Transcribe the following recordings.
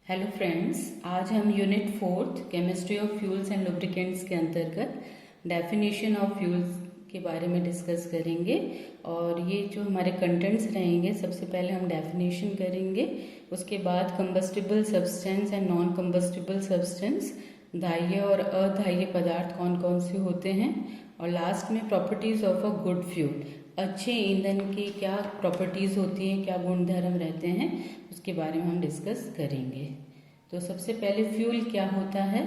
Hello friends, आज हम unit 4 chemistry of fuels and lubricants के अंतर्गत डेफिनेशन ऑफ फ्यूल्स के बारे में डिस्कस करेंगे। और ये जो हमारे कंटेंट्स रहेंगे, सबसे पहले हम डेफिनेशन करेंगे, उसके बाद combustible substance and non combustible substance, धाह्य और अधाह्य पदार्थ कौन कौन से होते हैं, और लास्ट में properties of a good fuel, अच्छे ईंधन की क्या प्रॉपर्टीज होती हैं, क्या गुणधर्म रहते हैं, उसके बारे में हम डिस्कस करेंगे। तो सबसे पहले फ्यूल क्या होता है।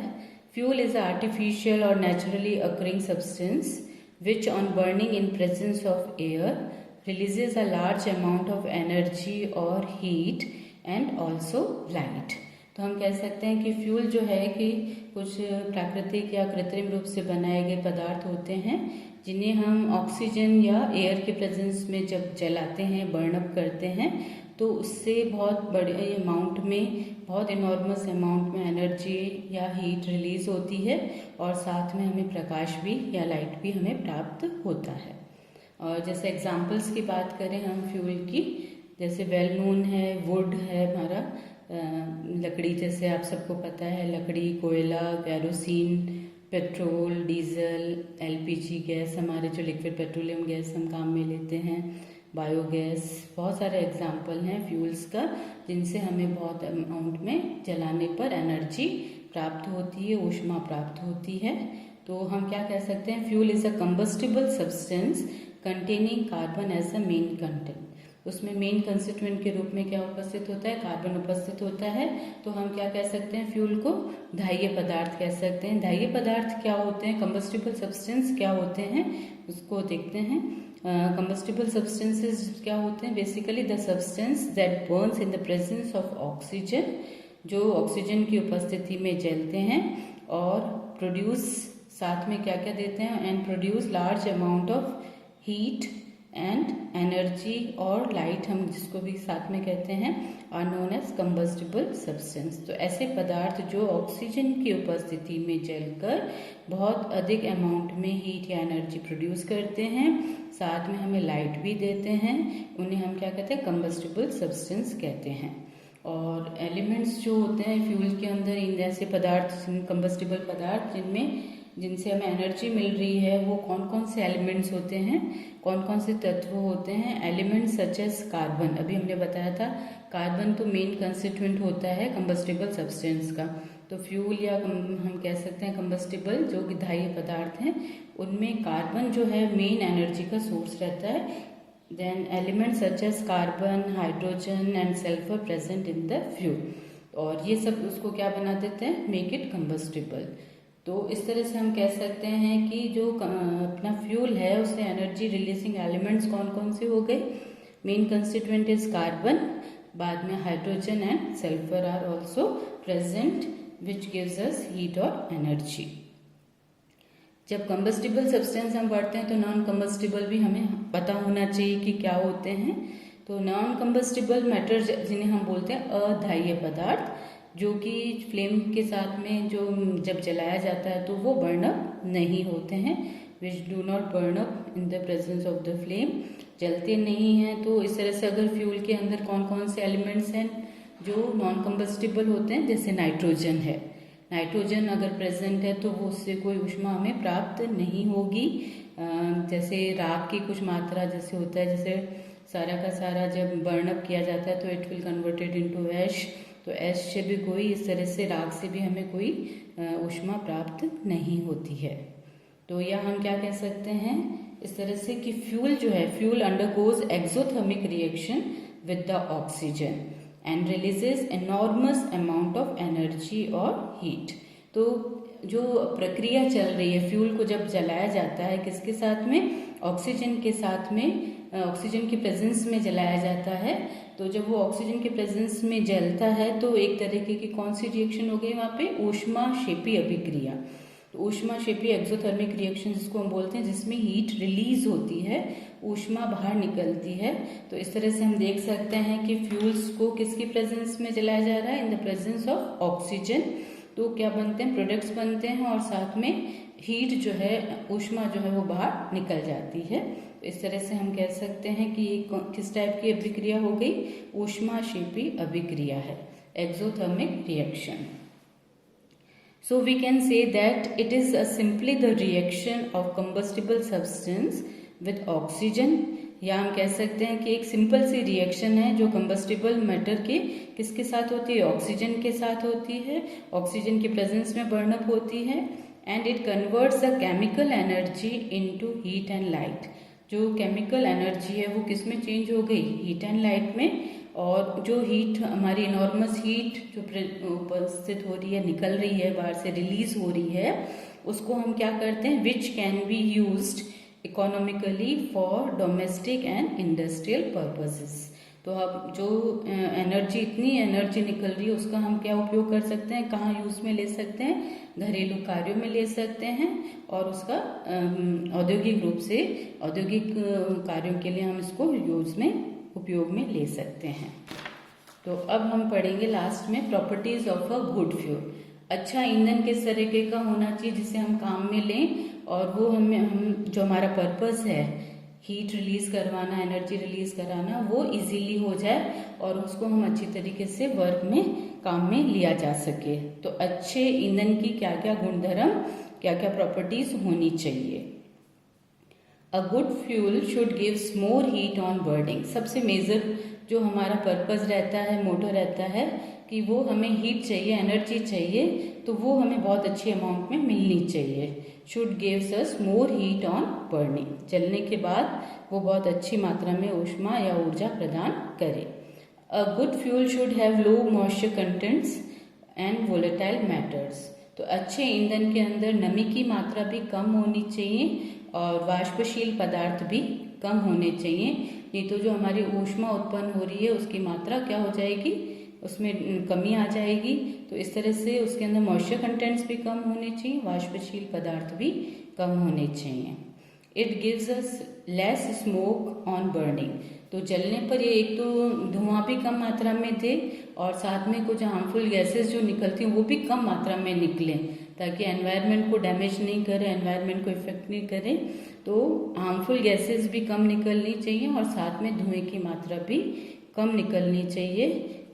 फ्यूल इज आर्टिफिशियल और naturally occurring substance which on burning in presence of air releases a large amount of energy और हीट एंड ऑल्सो लाइट। तो हम कह सकते हैं कि फ्यूल जो है कि कुछ प्राकृतिक या कृत्रिम रूप से बनाए गए पदार्थ होते हैं जिन्हें हम ऑक्सीजन या एयर के प्रेजेंस में जब जलाते हैं, बर्न अप करते हैं, तो उससे बहुत बड़े अमाउंट में, बहुत इनॉर्मस अमाउंट में एनर्जी या हीट रिलीज होती है और साथ में हमें प्रकाश भी या लाइट भी हमें प्राप्त होता है। और जैसे एग्जांपल्स की बात करें हम फ्यूल की, जैसे वेल नोन है वुड है हमारा, लकड़ी, जैसे आप सबको पता है लकड़ी, कोयला, kerosene, petrol, diesel, LPG gas, हमारे जो लिक्विड पेट्रोलियम गैस हम काम में लेते हैं, बायोगैस, बहुत सारे एग्जाम्पल हैं फ्यूल्स का जिनसे हमें बहुत अमाउंट में जलाने पर एनर्जी प्राप्त होती है, ऊष्मा प्राप्त होती है। तो हम क्या कह सकते हैं, fuel is a combustible substance containing carbon as a main content. उसमें मेन कंस्टिट्यूएंट के रूप में क्या उपस्थित होता है, कार्बन उपस्थित होता है। तो हम क्या कह सकते हैं, फ्यूल को धाह्य पदार्थ कह सकते हैं। धाह्य पदार्थ क्या होते हैं, कंबस्टिबल सब्सटेंस क्या होते हैं, उसको देखते हैं। कंबस्टिबल सब्सटेंसेस क्या होते हैं, basically the substance that Burns in the presence of oxygen, जो ऑक्सीजन की उपस्थिति में जलते हैं और प्रोड्यूस, साथ में क्या क्या देते हैं, and produce large amount of heat and energy और लाइट, हम जिसको भी साथ में कहते हैं, are known as combustible substance. तो ऐसे पदार्थ जो ऑक्सीजन की उपस्थिति में जलकर बहुत अधिक अमाउंट में हीट या एनर्जी प्रोड्यूस करते हैं, साथ में हमें लाइट भी देते हैं, उन्हें हम क्या कहते हैं, कंबस्टिबल सब्सटेंस कहते हैं। और एलिमेंट्स जो होते हैं फ्यूल के अंदर, इन ऐसे पदार्थ, कंबस्टिबल पदार्थ जिनसे हमें एनर्जी मिल रही है, वो कौन कौन से एलिमेंट्स होते हैं, कौन कौन से तत्व होते हैं। एलिमेंट्स सच एज कार्बन, अभी हमने बताया था कार्बन तो मेन कंस्टिट्यूएंट होता है कंबस्टिबल सब्सटेंस का। तो फ्यूल या हम कह सकते हैं कंबस्टिबल जो कि धाह्य पदार्थ हैं, उनमें कार्बन जो है मेन एनर्जी का सोर्स रहता है। Then elements such as carbon, hydrogen and sulphur present in the fuel, और ये सब उसको क्या बना देते हैं, मेक इट कंबस्टिबल। तो इस तरह से हम कह सकते हैं कि जो अपना फ्यूल है उससे एनर्जी रिलीजिंग एलिमेंट्स कौन कौन से हो गए, मेन कंस्टिट्यूएंट इज कार्बन, बाद में hydrogen and sulphur are also present which gives us heat और एनर्जी। जब कंबस्टिबल सब्सटेंस हम पढ़ते हैं तो नॉन कंबस्टिबल भी हमें पता होना चाहिए कि क्या होते हैं। तो नॉन कंबस्टिबल मैटर जिन्हें हम बोलते हैं अधाह्य पदार्थ, जो कि फ्लेम के साथ में जो जब जलाया जाता है तो वो बर्न अप नहीं होते हैं, which do not burn up in the presence of the flame, जलते नहीं हैं। तो इस तरह से अगर फ्यूल के अंदर कौन कौन से एलिमेंट्स हैं जो नॉन कंबस्टिबल होते हैं, जैसे नाइट्रोजन है, नाइट्रोजन अगर प्रेजेंट है तो वो उससे कोई ऊष्मा हमें प्राप्त नहीं होगी। जैसे राख की कुछ मात्रा जैसे होता है, जैसे सारा का सारा जब बर्न अप किया जाता है तो इट विल कन्वर्टेड इनटू ऐश, तो ऐश से भी कोई, इस तरह से राख से भी हमें कोई ऊष्मा प्राप्त नहीं होती है। तो यह हम क्या कह सकते हैं इस तरह से कि फ्यूल जो है, fuel undergoes exothermic reaction with the oxygen and releases enormous amount of energy और हीट। तो जो प्रक्रिया चल रही है, फ्यूल को जब जलाया जाता है किसके साथ में, ऑक्सीजन के साथ में, ऑक्सीजन के प्रेजेंस में जलाया जाता है। तो जब वो ऑक्सीजन के प्रेजेंस में जलता है तो एक तरीके की कौन सी रिएक्शन हो गई वहाँ पे, ऊष्माक्षेपी अभिक्रिया। तो ऊष्माक्षेपी एक्सोथर्मिक रिएक्शन जिसको हम बोलते हैं, जिसमें हीट रिलीज होती है, ऊष्मा बाहर निकलती है। तो इस तरह से हम देख सकते हैं कि फ्यूल्स को किसकी प्रेजेंस में जलाया जा रहा है, in the presence of oxygen. तो क्या बनते हैं, प्रोडक्ट्स बनते हैं और साथ में हीट जो है, ऊष्मा जो है वो बाहर निकल जाती है। तो इस तरह से हम कह सकते हैं कि किस टाइप की अभिक्रिया हो गई, ऊष्माक्षेपी अभिक्रिया है। exothermic reaction. So we can say that it is simply the reaction of combustible substance with oxygen, या हम कह सकते हैं कि एक सिंपल सी रिएक्शन है जो कंबस्टिबल मैटर के किसके साथ होती है, ऑक्सीजन के साथ होती है, ऑक्सीजन के प्रेजेंस में बर्न अप होती है, and it converts the chemical energy into heat and light. जो केमिकल एनर्जी है वो किस में चेंज हो गई, हीट एंड लाइट में. और जो हीट हमारी इनॉर्मस हीट जो उपस्थित हो रही है, निकल रही है बाहर से, रिलीज हो रही है, उसको हम क्या करते हैं, which can be used economically for domestic and industrial purposes. तो अब जो एनर्जी, इतनी एनर्जी निकल रही है, उसका हम क्या उपयोग कर सकते हैं, कहाँ यूज में ले सकते हैं, घरेलू कार्यों में ले सकते हैं, और उसका औद्योगिक रूप से औद्योगिक कार्यों के लिए हम इसको यूज में, उपयोग में ले सकते हैं. तो अब हम पढ़ेंगे लास्ट में properties of a good fuel. अच्छा ईंधन किस तरीके का होना चाहिए जिसे हम काम में लें, और वो हम जो हमारा पर्पस है, हीट रिलीज करवाना, एनर्जी रिलीज कराना, वो इजीली हो जाए और उसको हम अच्छी तरीके से वर्क में, काम में लिया जा सके. तो अच्छे ईंधन की क्या क्या गुणधर्म, क्या क्या प्रॉपर्टीज होनी चाहिए. अ good fuel should gives more heat on burning. सबसे मेजर जो हमारा पर्पस रहता है, मोटो रहता है कि वो हमें हीट चाहिए, एनर्जी चाहिए, तो वो हमें बहुत अच्छी अमाउंट में मिलनी चाहिए. Should gives us more heat on burning. जलने के बाद वो बहुत अच्छी मात्रा में ऊष्मा या ऊर्जा प्रदान करे. अ good fuel should have low moisture contents and volatile matters. तो अच्छे ईंधन के अंदर नमी की मात्रा भी कम होनी चाहिए और वाष्पशील पदार्थ भी कम होने चाहिए. नहीं तो जो हमारी ऊष्मा उत्पन्न हो रही है उसकी मात्रा क्या हो जाएगी, उसमें कमी आ जाएगी. तो इस तरह से उसके अंदर मॉइस्चर कंटेंट्स भी कम होने चाहिए, वाष्पशील पदार्थ भी कम होने चाहिए. It gives us less smoke on burning. तो जलने पर ये एक तो धुआं भी कम मात्रा में दे और साथ में कुछ हार्मफुल गैसेस जो निकलती हैं वो भी कम मात्रा में निकलें, ताकि एनवायरनमेंट को डैमेज नहीं करे, एनवायरनमेंट को इफेक्ट नहीं करे. तो हार्मफुल गैसेस भी कम निकलनी चाहिए और साथ में धुएं की मात्रा भी कम निकलनी चाहिए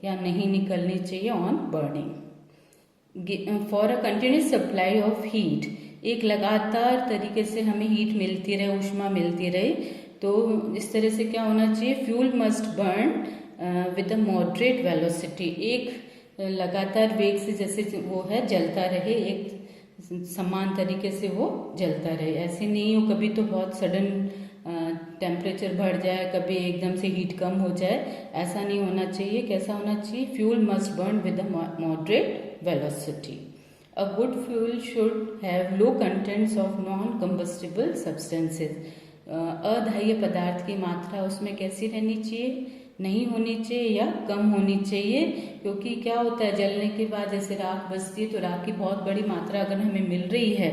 या नहीं निकलनी चाहिए on burning. For a continuous supply of heat. एक लगातार तरीके से हमें हीट मिलती रहे, ऊष्मा मिलती रहे, तो इस तरह से क्या होना चाहिए, fuel must burn with a moderate velocity. एक लगातार वेग से जैसे वो है जलता रहे, एक समान तरीके से वो जलता रहे. ऐसे नहीं हो कभी तो बहुत सडन टेम्परेचर बढ़ जाए, कभी एकदम से हीट कम हो जाए, ऐसा नहीं होना चाहिए. कैसा होना चाहिए, fuel must burn with a moderate velocity. A good fuel should have low contents of non combustible substances. अधाह्य पदार्थ की मात्रा उसमें कैसी रहनी चाहिए, नहीं होनी चाहिए या कम होनी चाहिए. क्योंकि क्या होता है, जलने के बाद जैसे राख बचती है, तो राख की बहुत बड़ी मात्रा अगर हमें मिल रही है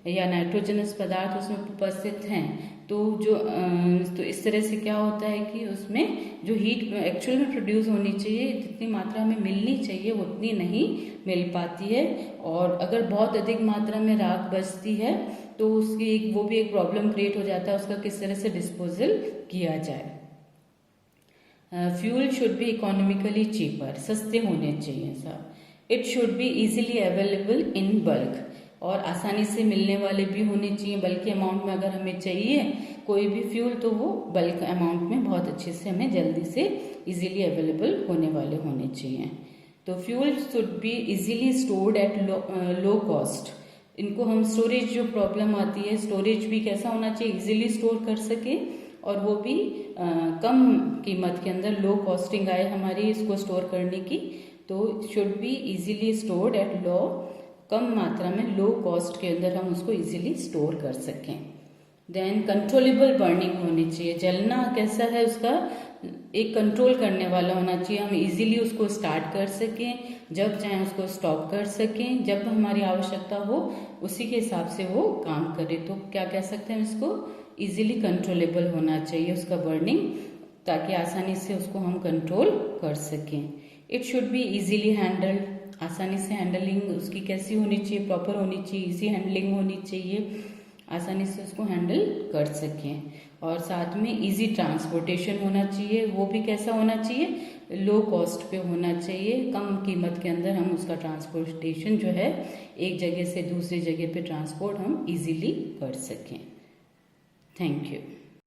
या नाइट्रोजनस पदार्थ उसमें उपस्थित हैं, तो इस तरह से क्या होता है कि उसमें जो हीट एक्चुअल में प्रोड्यूस होनी चाहिए, जितनी मात्रा में मिलनी चाहिए वो उतनी नहीं मिल पाती है. और अगर बहुत अधिक मात्रा में राख बचती है तो उसकी वो भी एक प्रॉब्लम क्रिएट हो जाता है, उसका किस तरह से डिस्पोजल किया जाए. Fuel should be economically cheaper. सस्ते होने चाहिए सब. It should be easily available in bulk. और आसानी से मिलने वाले भी होने चाहिए. बल्कि अमाउंट में अगर हमें चाहिए कोई भी फ्यूल, तो वो बल्क अमाउंट में बहुत अच्छे से हमें जल्दी से इजीली अवेलेबल होने वाले होने चाहिए. तो fuel should be easily stored at low cost. इनको हम स्टोरेज, जो प्रॉब्लम आती है, स्टोरेज भी कैसा होना चाहिए, इजीली स्टोर कर सके और वो भी कम कीमत के अंदर, लो कॉस्टिंग आए हमारी इसको स्टोर करने की. तो should be easily stored at low, कम मात्रा में, लो कॉस्ट के अंदर हम उसको इजीली स्टोर कर सकें. देन कंट्रोलेबल बर्निंग होनी चाहिए. जलना कैसा है, उसका एक कंट्रोल करने वाला होना चाहिए. हम इजीली उसको स्टार्ट कर सकें, जब चाहें उसको स्टॉप कर सकें, जब हमारी आवश्यकता हो उसी के हिसाब से वो काम करे. तो क्या कह सकते हैं, इसको इजीली कंट्रोलेबल होना चाहिए उसका बर्निंग, ताकि आसानी से उसको हम कंट्रोल कर सकें. It should be easily handled. आसानी से हैंडलिंग उसकी कैसी होनी चाहिए, प्रॉपर होनी चाहिए, इजी हैंडलिंग होनी चाहिए, आसानी से उसको हैंडल कर सकें. और साथ में इजी ट्रांसपोर्टेशन होना चाहिए. वो भी कैसा होना चाहिए, लो कॉस्ट पे होना चाहिए, कम कीमत के अंदर हम उसका ट्रांसपोर्टेशन जो है एक जगह से दूसरी जगह पे ट्रांसपोर्ट हम इजीली कर सकें। Thank you.